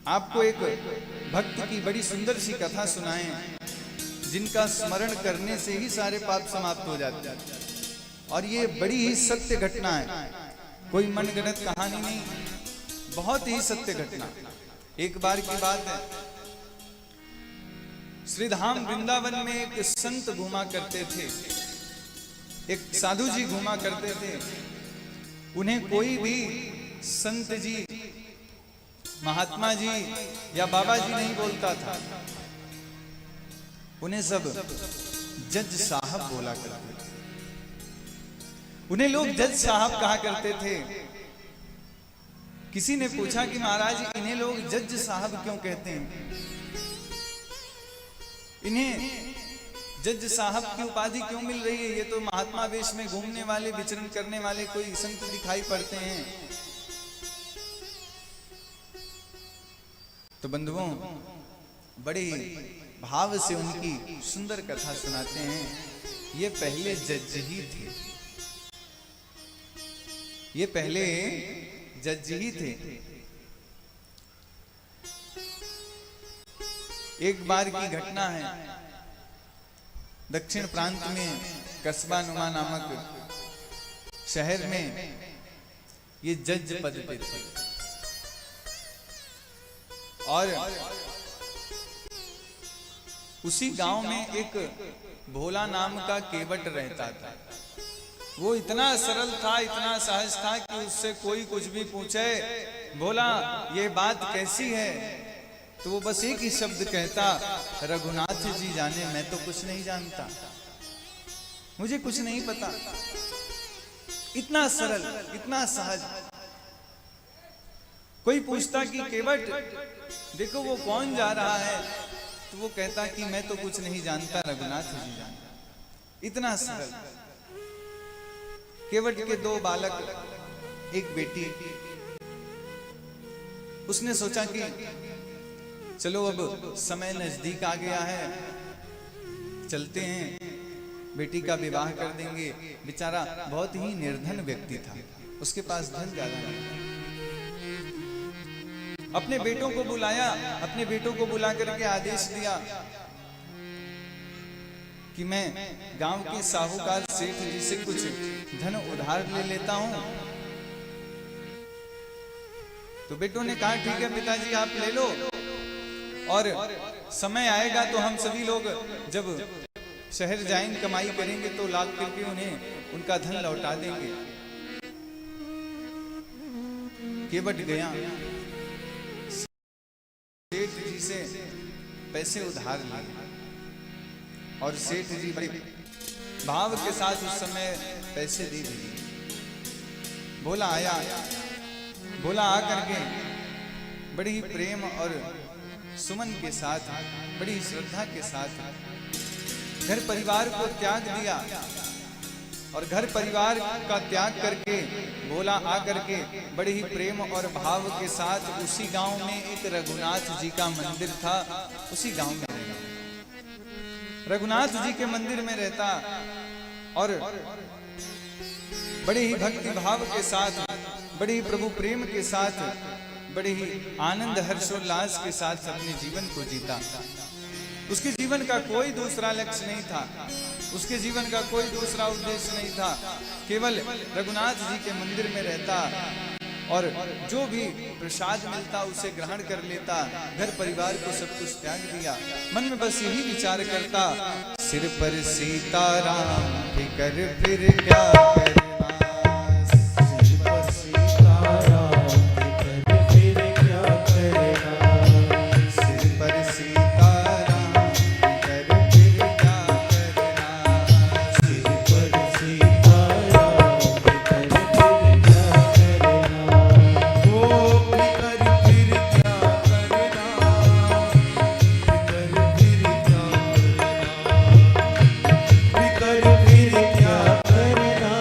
आपको एक भक्त की बड़ी सुंदर सी कथा सुनाएं, जिनका स्मरण करने से ही सारे पाप समाप्त हो जाते हैं। और ये बड़ी ही सत्य घटना है, कोई मनगढ़ंत कहानी नहीं, बहुत ही सत्य घटना। एक बार की बात है, श्रीधाम वृंदावन में एक संत घूमा करते थे, एक साधु जी घूमा करते थे। उन्हें कोई भी संत जी, महात्मा जी या बाबा जी नहीं बोलता था, उन्हें सब जज साहब बोला करते थे। उन्हें लोग जज साहब कहा करते थे। किसी ने पूछा कि महाराज इन्हें लोग जज साहब क्यों कहते हैं, इन्हें जज साहब की उपाधि क्यों मिल रही है, ये तो महात्मा वेश में घूमने वाले, विचरण करने वाले कोई संत दिखाई पड़ते हैं। तो बंधुओं, बड़े भाव से उनकी सुंदर कथा सुनाते हैं। ये पहले जज ही थे, ये पहले जज ही थे। एक बार की घटना है, दक्षिण प्रांत में कस्बा नुमा नामक शहर में ये जज पद पे थे। और उसी गांव में एक भोला नाम का केवट रहता था। वो इतना सरल था, इतना सहज था कि उससे कोई कुछ भी पूछे, भोला ये बात कैसी है, तो वो बस एक ही शब्द कहता, रघुनाथ जी जाने, मैं तो कुछ नहीं जानता, मुझे कुछ नहीं पता। इतना सरल, इतना सहज। कोई पूछता कि केवट देखो वो कौन जा रहा है, तो वो कहता कि मैं तो कुछ नहीं जानता, रघुनाथ जी जानता। इतना सरल। केवट के दो बालक, एक बेटी। उसने सोचा कि चलो अब समय नजदीक आ गया है, चलते हैं, बेटी का विवाह कर देंगे। बेचारा बहुत ही निर्धन व्यक्ति था, उसके पास धन ज्यादा नहीं था। अपने बेटों को बुलाया, अपने बेटों को बुला करके आदेश दिया कि मैं गांव के साहूकार सेठ जी से कुछ धन उधार ले लेता हूं। तो बेटों ने कहा ठीक है पिताजी आप ले लो, और समय आएगा तो हम सभी लोग जब शहर जाएंगे, कमाई करेंगे, तो लाख करके उन्हें उनका धन लौटा देंगे। केवट गया, सेठ जी से पैसे उधार लिए, और सेठ जी बड़े भाव के साथ उस समय पैसे दे दिए। भोला आया, भोला आकर के बड़ी ही प्रेम और सुमन के साथ, बड़ी श्रद्धा के साथ घर परिवार को त्याग दिया। और घर परिवार का त्याग करके भोला आकर के बड़े ही प्रेम और भाव के साथ उसी गांव में एक रघुनाथ जी का मंदिर था, उसी गांव में रघुनाथ जी के मंदिर में रहता, और बड़े ही भक्ति भाव के साथ, बड़े ही प्रभु प्रेम के साथ, बड़े ही आनंद हर्षोल्लास के साथ अपने जीवन को जीता। उसके जीवन का कोई दूसरा लक्ष्य नहीं था, उसके जीवन का कोई दूसरा उद्देश्य नहीं था, केवल रघुनाथ जी के मंदिर में रहता और जो भी प्रसाद मिलता उसे ग्रहण कर लेता, घर परिवार को सब कुछ त्याग दिया। मन में बस यही विचार करता, सिर पर सीताराम फिकर फिर क्या करना, सिर पर सीताराम फिकर फिर क्या करना, सिर पर सीताराम फिकर फिर क्या करना, सिर पर सीताराम फिकर फिर क्या करना, वो फिकर फिर क्या करना, फिकर फिर क्या करना, फिकर फिर क्या करना।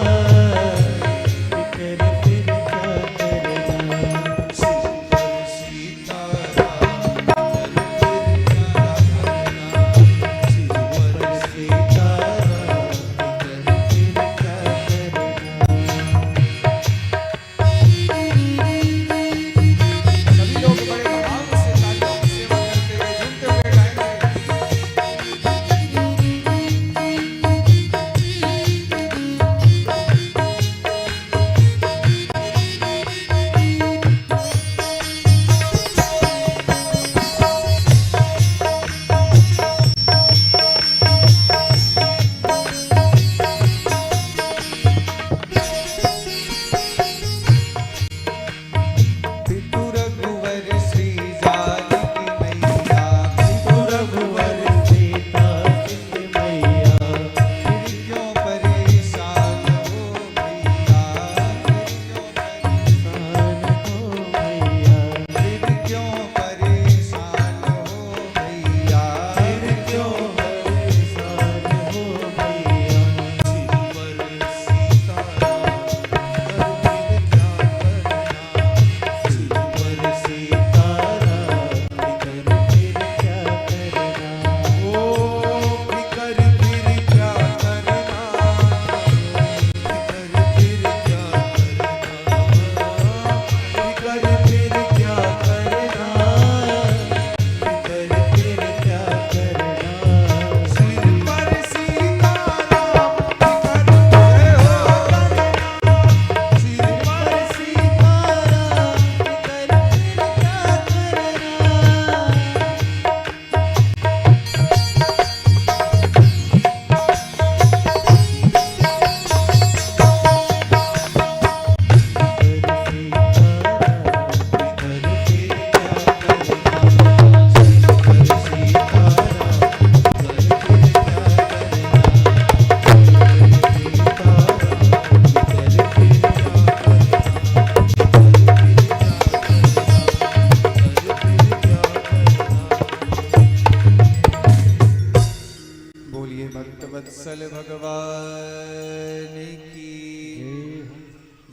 वत्सल भगवान की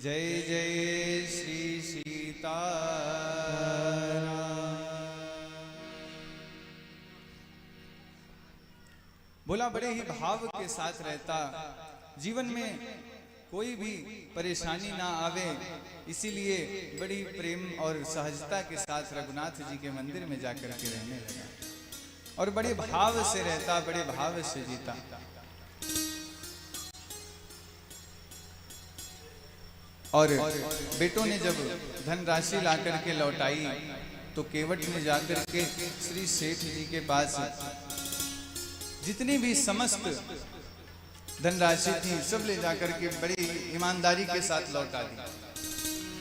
जय जय श्री सीताराम। बोला बड़े ही भाव के साथ रहता, जीवन में कोई भी परेशानी ना आवे, इसीलिए बड़ी प्रेम और सहजता के साथ रघुनाथ जी के मंदिर में जाकर के रहने लगा और बड़े भाव से रहता, बड़े भाव से जीता। और बेटों ने जब धनराशि ला करके लौटाई तो केवट ने जाकर के श्री सेठ जी के पास जितनी भी समस्त धनराशि थी सब ले जाकर के बड़ी ईमानदारी के साथ लौटा दी।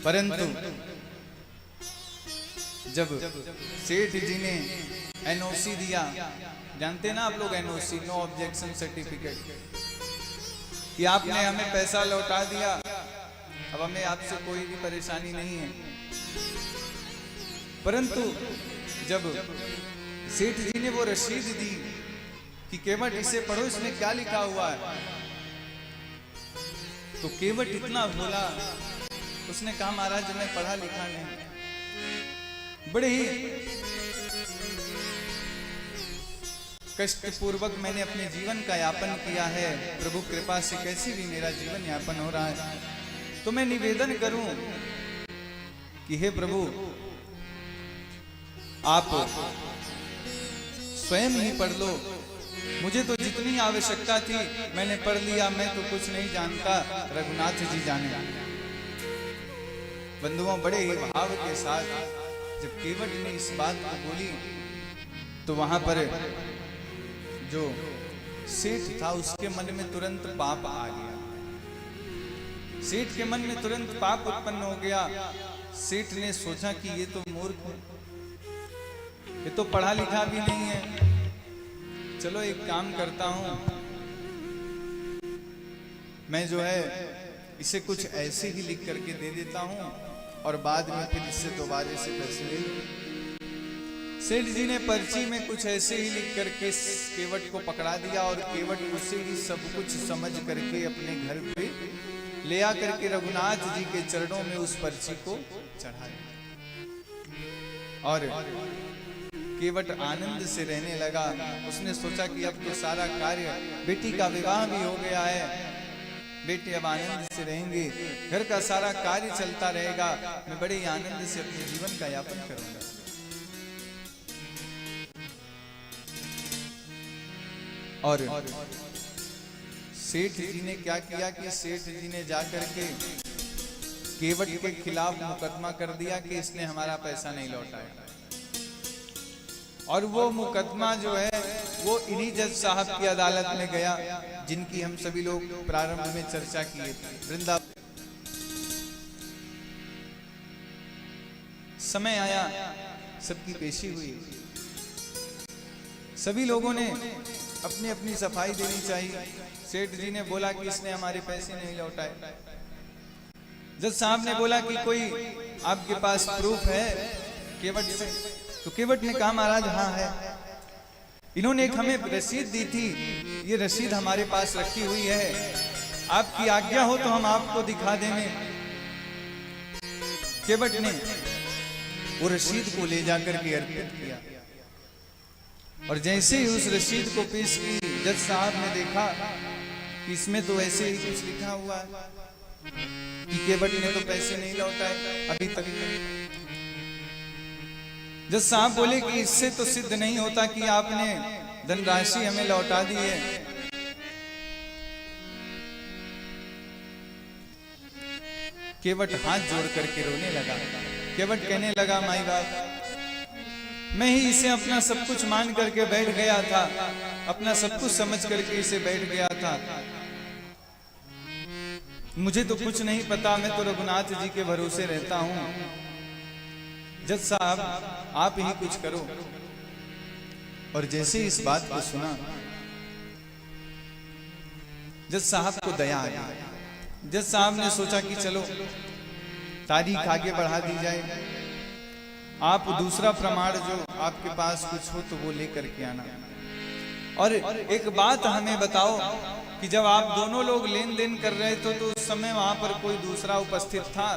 परंतु जब सेठ जी ने एनओसी दिया, जानते ना आप लोग एनओसी, नो ऑब्जेक्शन सर्टिफिकेट, कि आपने हमें पैसा लौटा दिया, अब हमें आपसे कोई भी परेशानी नहीं है। परंतु जब सेठ जी ने वो रसीद दी कि केवट इसे पढ़ो, इसमें क्या लिखा हुआ है, तो केवट इतना भोला, उसने कहा महाराज मैं पढ़ा लिखा नहीं। बड़े ही कष्ट पूर्वक मैंने अपने जीवन का यापन किया है, प्रभु कृपा से कैसे भी मेरा जीवन यापन हो रहा है, तो मैं निवेदन करूं कि हे प्रभु आप स्वयं ही पढ़ लो, मुझे तो जितनी आवश्यकता थी मैंने पढ़ लिया, मैं तो कुछ नहीं जानता, रघुनाथ जी जाने। बंधुओं बड़े ही भाव के साथ जब केवट ने इस बात को बोली तो वहां पर जो सेठ था उसके मन में तुरंत पाप आ गया। सेठ के मन में तुरंत पाप उत्पन्न हो गया। सेठ ने सोचा कि ये तो मूर्ख है, ये तो पढ़ा लिखा भी नहीं है, चलो एक काम करता हूं, मैं जो है इसे कुछ ऐसे ही लिख करके दे देता हूं और बाद में फिर इससे दोबारा से पैसे ले लूं। सेठ जी ने पर्ची में कुछ ऐसे ही लिख करके केवट को पकड़ा दिया और केवट उसे ही सब कुछ समझ करके अपने घर पे ले आकर के रघुनाथ जी के चरणों में उस पर्ची को चढ़ा दिया और केवट आनंद से रहने लगा। उसने सोचा कि अब तो सारा कार्य, बेटी का विवाह भी हो गया है, बेटे अब आनंद से रहेंगे, घर का सारा कार्य चलता रहेगा, मैं बड़े ही आनंद से अपने जीवन का यापन करूंगा। और सेठ जी ने क्या किया कि सेठ जी ने जाकर के केवट के खिलाफ मुकदमा कर दिया कि इसने हमारा पैसा नहीं लौटाया। और वो मुकदमा जो है वो इन्हीं जज साहब की अदालत में गया जिनकी हम सभी लोग प्रारंभ में चर्चा किए थे। वृंदावन समय आया, सबकी पेशी हुई, सभी लोगों ने अपनी अपनी सफाई देनी चाहिए। सेठ जी ने बोला कि इसने हमारे पैसे नहीं लौटाए। जज साहब ने बोला कि कोई आपके पास प्रूफ है केवट से, तो केवट ने कहा महाराज हाँ है, इन्होंने एक हमें रसीद दी थी, ये रसीद हमारे पास रखी हुई है, आपकी आज्ञा हो तो हम आपको दिखा देंगे। केवट ने वो रसीद को ले जाकर के अर्पित किया और जैसे ही उस रसीद को पेश की, जज साहब ने देखा कि इसमें तो ऐसे ही कुछ लिखा हुआ है कि केवट ने तो पैसे नहीं लौटाए अभी तक। जज साहब बोले कि इससे तो सिद्ध नहीं होता कि आपने धनराशि हमें लौटा दी है। केवट हाथ जोड़ करके रोने लगा। केवट कहने लगा माई बाप, मैं ही इसे अपना सब कुछ मान करके बैठ गया था, अपना सब कुछ समझ करके इसे बैठ गया था, मुझे तो कुछ नहीं पता, मैं तो रघुनाथ जी के भरोसे रहता हूं। जज साहब आप ही कुछ करो। और जैसे इस बात को सुना, जज साहब को दया आ गई। जज साहब ने सोचा कि चलो तारीख आगे बढ़ा दी जाए, आप दूसरा प्रमाण जो आपके पास कुछ हो तो वो लेकर के आना। और एक बात हमें बताओ कि जब आप दोनों लोग लेन देन कर रहे थे तो उस समय वहां पर कोई दूसरा उपस्थित था?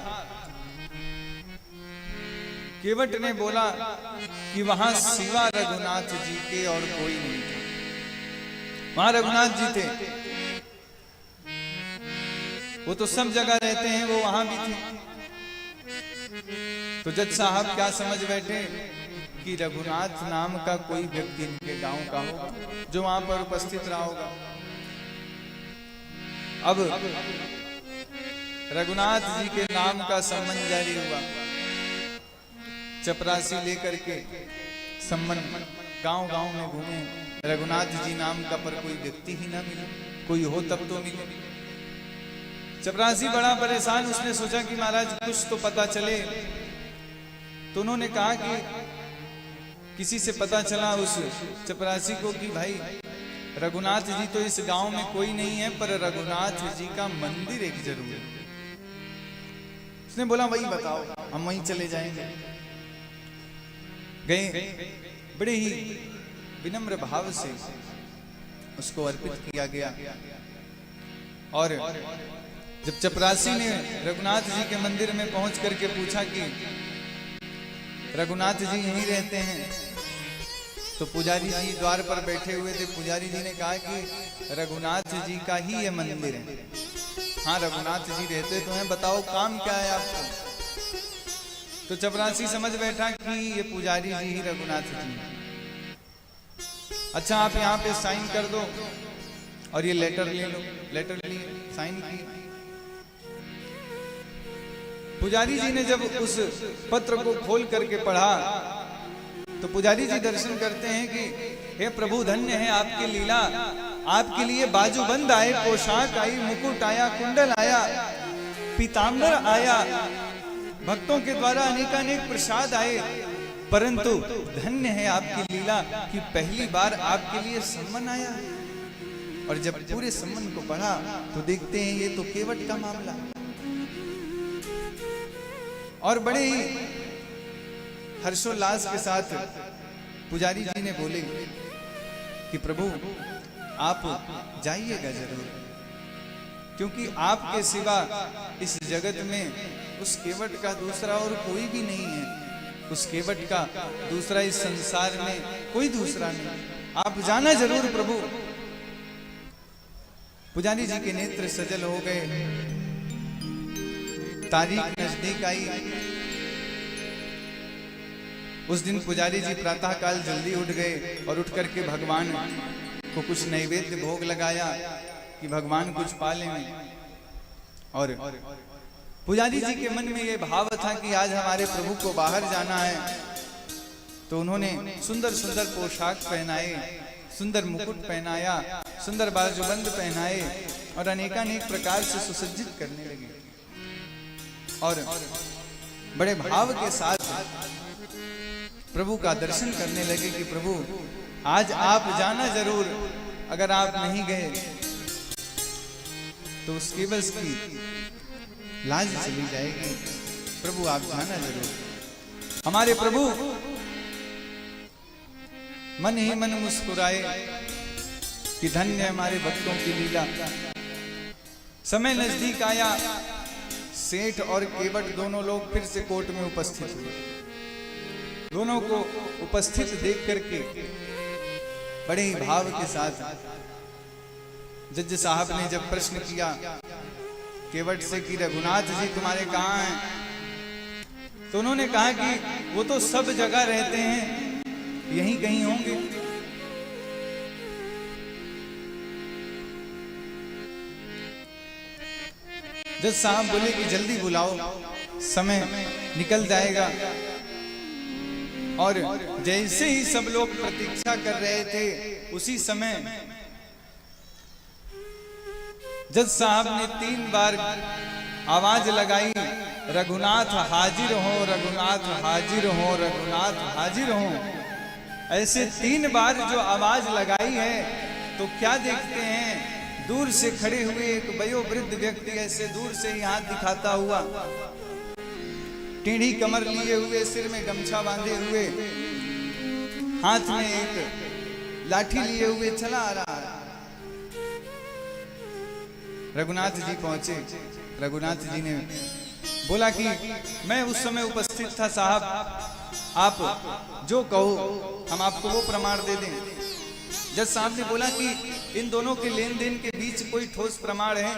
केवट ने बोला कि वहां सिवा रघुनाथ जी के और कोई नहीं था। वहां रघुनाथ जी थे, वो तो सब जगह रहते हैं, वो वहां भी थे। तो जज साहब क्या समझ बैठे कि रघुनाथ नाम का कोई व्यक्ति इनके गांव का होगा जो वहां पर उपस्थित रहा होगा। अब रघुनाथ जी के नाम का संबंध जारी हुआ। चपरासी लेकर के संबंध गांव गांव में घूमे, रघुनाथ जी नाम का पर कोई व्यक्ति ही ना मिला। कोई हो तब तो मिले। चपरासी बड़ा परेशान, उसने सोचा कि महाराज कुछ तो पता चले। तो उन्होंने कहा कि किसी से पता चला उस चपरासी को कि भाई रघुनाथ जी तो इस गांव में कोई नहीं है, पर रघुनाथ जी का मंदिर एक जरूर है। उसने बोला वही बताओ, हम वहीं चले जाएंगे। गए, बड़े ही विनम्र भाव से उसको अर्पित किया गया। और जब चपरासी ने रघुनाथ जी के मंदिर में पहुंच करके पूछा कि रघुनाथ जी यहीं रहते हैं, तो पुजारी जी द्वार पर बैठे हुए थे। पुजारी जी ने कहा कि रघुनाथ जी का ही ये मंदिर है। हाँ, रघुनाथ जी रहते तो हैं, बताओ काम क्या है आपको? तो चपरासी समझ बैठा कि ये पुजारी जी ही रघुनाथ जी हैं। अच्छा, आप यहाँ पे साइन कर दो और ये लेटर ले लो। लेटर लिए, साइन किए। पुजारी जी ने जब उस पत्र को खोल करके पढ़ा तो पुजारी जी दर्शन करते हैं कि हे प्रभु, धन्य है आपकी लीला। आपके लिए बाजूबंद आए, पोशाक आई, मुकुट आया, कुंडल आया, पीताम्बर आया, भक्तों के द्वारा अनेकानेक प्रसाद आए। परंतु धन्य है आपकी लीला कि पहली बार आपके लिए सम्मन आया। और जब पूरे सम्मन को पढ़ा तो देखते हैं ये तो केवट का मामला। और बड़े ही हर्षोल्लास के साथ पुजारी जी ने बोले कि प्रभु आप जाइएगा जरूर, क्योंकि आपके सिवा इस जगत में उस केवट का दूसरा और कोई भी नहीं है। उस केवट का दूसरा इस संसार में कोई दूसरा नहीं। आप जाना जरूर प्रभु। पुजारी जी के नेत्र सजल हो गए। तारीख नजदीक आई। उस दिन पुजारी जी प्रातः काल जल्दी उठ गए और उठ करके भगवान को कुछ नैवेद्य भोग लगाया कि भगवान कुछ पा लेंगे। और पुजारी जी के मन में ये भाव था कि आज हमारे प्रभु को बाहर जाना है। तो उन्होंने सुंदर सुंदर पोशाक पहनाए, सुंदर मुकुट पहनाया, सुंदर बाजूबंद पहनाए और अनेकानेक प्रकार से सुसज्जित करने लगे। और बड़े भाव के साथ प्रभु का दर्शन करने लगे कि प्रभु आज आप जाना जरूर। अगर आप नहीं गए तो उस केवस की लाज चली जाएगी। प्रभु आप जाना जरूर। हमारे प्रभु मन ही मन मुस्कुराए कि धन्य हमारे भक्तों की लीला। समय नजदीक आया। सेठ और केवट दोनों लोग फिर से कोर्ट में उपस्थित हुए। दोनों को उपस्थित देख करके बड़े ही भाव के साथ जज साहब ने जब प्रश्न किया केवट से कि रघुनाथ जी तुम्हारे कहाँ हैं, तो उन्होंने कहा कि वो तो सब जगह रहते हैं, यहीं कहीं होंगे। जज साहब बोले कि जल्दी बुलाओ, समय निकल जाएगा। और जैसे ही सब लोग प्रतीक्षा कर रहे थे उसी समय जज साहब ने 3 बार आवाज लगाई, रघुनाथ हाजिर हो, रघुनाथ हाजिर हो, रघुनाथ हाजिर हो। ऐसे 3 बार जो आवाज लगाई है तो क्या देखते हैं, दूर से खड़े हुए एक वयोवृद्ध व्यक्ति ऐसे दूर से ही हाथ दिखाता हुआ, टेढ़ी कमर लिए हुए, सिर में गमछा बांधे हुए, हाथ में एक लाठी लिए हुए चला आ रहा है। रघुनाथ जी पहुंचे। रघुनाथ जी ने बोला कि मैं उस समय उपस्थित था साहब, आप जो कहो हम आपको वो प्रमाण दे दें। जज साहब ने बोला कि इन दोनों के लेन देन के बीच कोई ठोस प्रमाण है?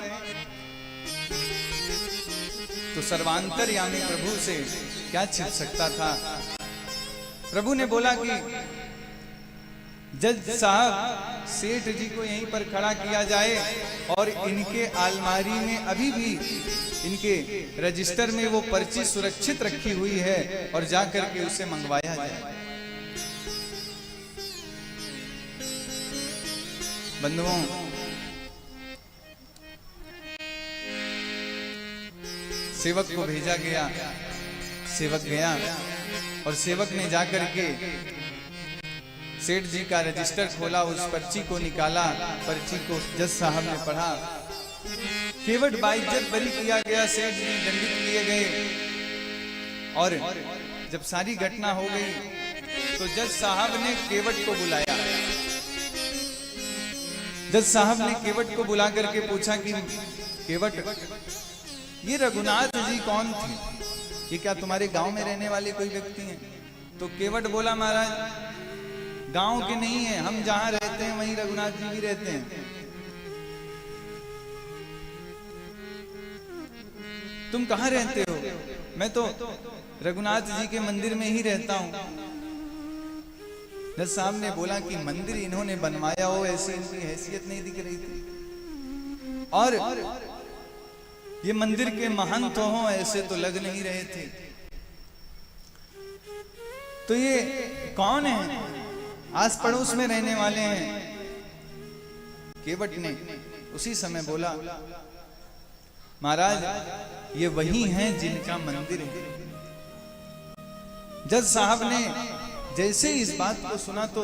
तो सर्वांतरयामी प्रभु से क्या छिप सकता था। प्रभु ने बोला कि जज साहब, सेठ जी को यहीं पर खड़ा किया जाए और इनके अलमारी में अभी भी इनके रजिस्टर में वो पर्ची सुरक्षित रखी हुई है और जाकर के उसे मंगवाया जाए। बंधुओं, सेवक को भेजा गया। सेवक गया और सेवक ने जाकर के सेठ जी का रजिस्टर खोला, उस पर्ची को निकाला। पर्ची को जज साहब ने पढ़ा। केवट बाइज्जत बरी किया गया, सेठ जी दंडित किए गए। और जब सारी घटना हो गई तो जज साहब ने केवट को बुलाया। जज साहब ने केवट को बुला करके पूछा कि केवट, ये रघुनाथ जी कौन थे? ये क्या तुम्हारे गांव में रहने वाले कोई व्यक्ति हैं? तो केवट बोला, महाराज गांव के नहीं है, हम जहां रहते हैं वहीं रघुनाथ जी भी रहते हैं। तुम कहां रहते हो? मैं तो रघुनाथ जी के मंदिर में ही रहता हूं। जज साहब ने बोला कि मंदिर इन्होंने बनवाया हो ऐसी इनकी हैसियत नहीं दिख रही थी, और ये मंदिर के महंत हो ऐसे तो लग नहीं रहे थे। तो ये कौन है? आस पड़ोस में रहने वाले हैं। केवट ने उसी समय बोला, महाराज ये वही हैं जिनका मंदिर है। जज साहब ने जैसे इस बात को सुना तो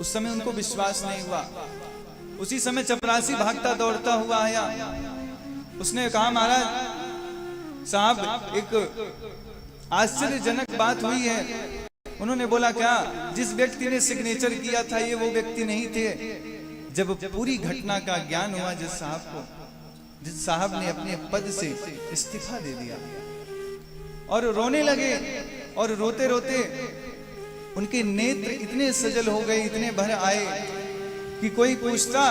उस समय उनको विश्वास नहीं हुआ। उसी समय चपरासी भागता दौड़ता हुआ आया। उसने कहा, महाराज साहब एक आश्चर्यजनक बात हुई है। उन्होंने बोला, क्या? जिस व्यक्ति ने सिग्नेचर किया था ये वो व्यक्ति नहीं थे। जब पूरी घटना का ज्ञान हुआ जज साहब को, जज साहब ने अपने पद से इस्तीफा दे दिया और रोने लगे। और रोते रोते उनके नेत्र इतने सजल हो गए, इतने भर आए कि कोई पूछता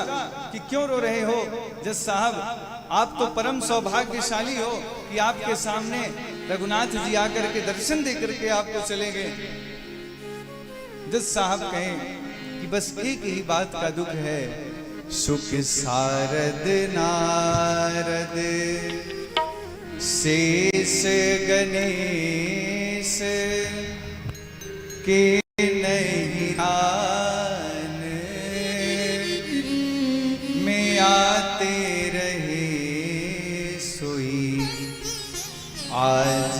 कि क्यों रो रहे हो? जज साहब, आप तो परम सौभाग्यशाली हो कि आपके सामने रघुनाथ जी आकर के दर्शन दे करके आपको चले गए। जज साहब कहें कि बस एक ही बात का दुख है, सुख सारद नारद शेष गणेश के नहीं आन में आते रहे सोई आज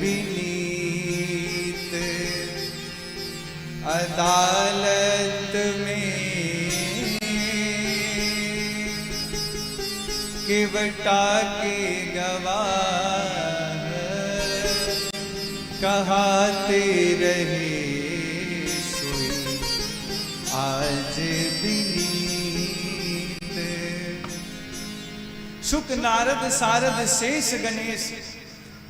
बिनीत अदालत में केवटा के गवाह कहाते रहे सोई आज बिनीत। शुक नारद सारद शेष गणेश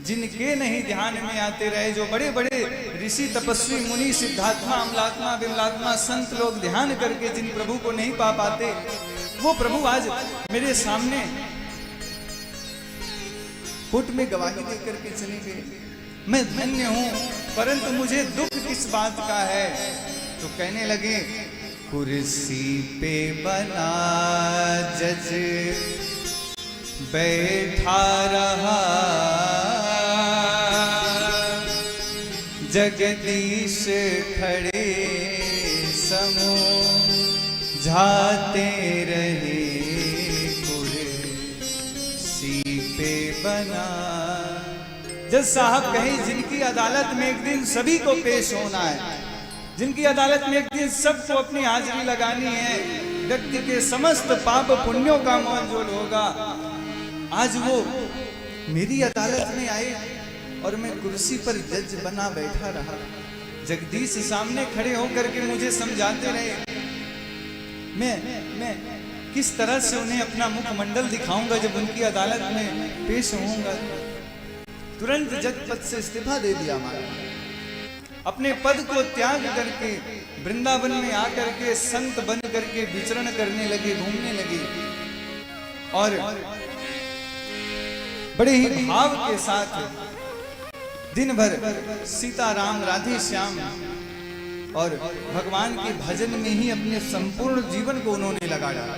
जिनके नहीं ध्यान में आते रहे, जो बड़े बड़े ऋषि तपस्वी मुनि सिद्धात्मा अमलात्मा विमलात्मा संत लोग ध्यान करके जिन प्रभु को नहीं पा पाते, वो प्रभु आज मेरे सामने कोर्ट में गवाही देकर के चले गए। मैं धन्य हूं, परंतु मुझे दुख किस बात का है? तो कहने लगे, कुर्सी पे बना जज बैठा रहा, जगदीश खड़े समझाते रहे, कुर्सी पे बना। जज साहब कहे, जिनकी अदालत में एक दिन सभी को पेश होना है, जिनकी अदालत में एक दिन सबको अपनी हाजिरी लगानी है, व्यक्ति के समस्त पाप पुण्यों का मोल होगा, आज वो मेरी अदालत में आए और मैं कुर्सी पर जज बना बैठा रहा। जगदीश सामने खड़े होकर के मुझे समझाते रहे मैं किस तरह से उन्हें अपना मुखमंडल दिखाऊंगा जब उनकी अदालत में पेश होऊंगा। तुरंत जज पद से इस्तीफा दे दिया महाराज। अपने पद को त्याग करके वृंदावन में आकर के संत बन करके विचरण करने लगे, घूमने लगे और बड़े ही भाव के साथ दिन भर सीताराम राधे श्याम और भगवान के भजन में ही अपने संपूर्ण जीवन को उन्होंने लगा डाला।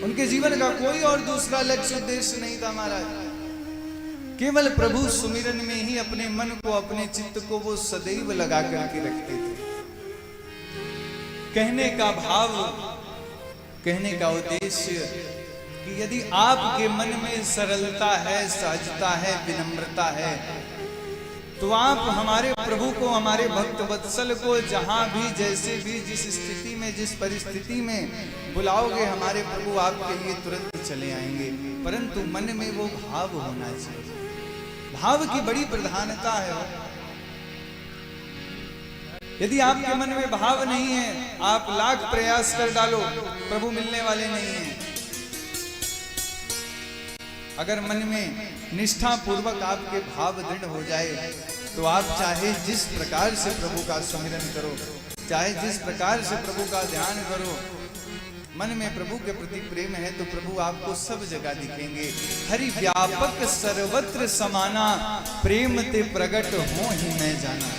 उनके जीवन का कोई और दूसरा लक्ष्य उद्देश्य नहीं था महाराज। केवल प्रभु सुमिरन में ही अपने मन को, अपने चित्त को वो सदैव लगा करके रखते थे। कहने का भाव, कहने का उद्देश्य कि यदि आपके मन में सरलता है, सहजता है, विनम्रता है, तो आप हमारे प्रभु को, हमारे भक्त वत्सल को जहां भी, जैसे भी, जिस स्थिति में, जिस परिस्थिति में बुलाओगे, हमारे प्रभु आपके लिए तुरंत चले आएंगे। परंतु मन में वो भाव होना चाहिए। भाव की बड़ी प्रधानता है। यदि आपके मन में भाव नहीं है, आप लाख प्रयास कर डालो, प्रभु मिलने वाले नहीं हैं। अगर मन में निष्ठा पूर्वक आपके भाव दृढ़ हो जाए तो आप चाहे जिस प्रकार से प्रभु का सुमिरन करो, चाहे जिस प्रकार से प्रभु का ध्यान करो, मन में प्रभु के प्रति प्रेम है तो प्रभु आपको सब जगह दिखेंगे। हरि व्यापक सर्वत्र समाना, प्रेम ते प्रगट हो ही मैं जाना।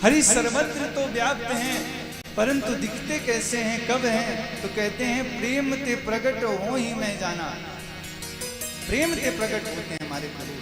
हरि सर्वत्र तो व्याप्त हैं, परंतु दिखते कैसे हैं, कब हैं? तो कहते हैं प्रेम ते प्रगट हो ही मैं जाना। प्रेम ते प्रकट होते हैं हमारे प्रभु।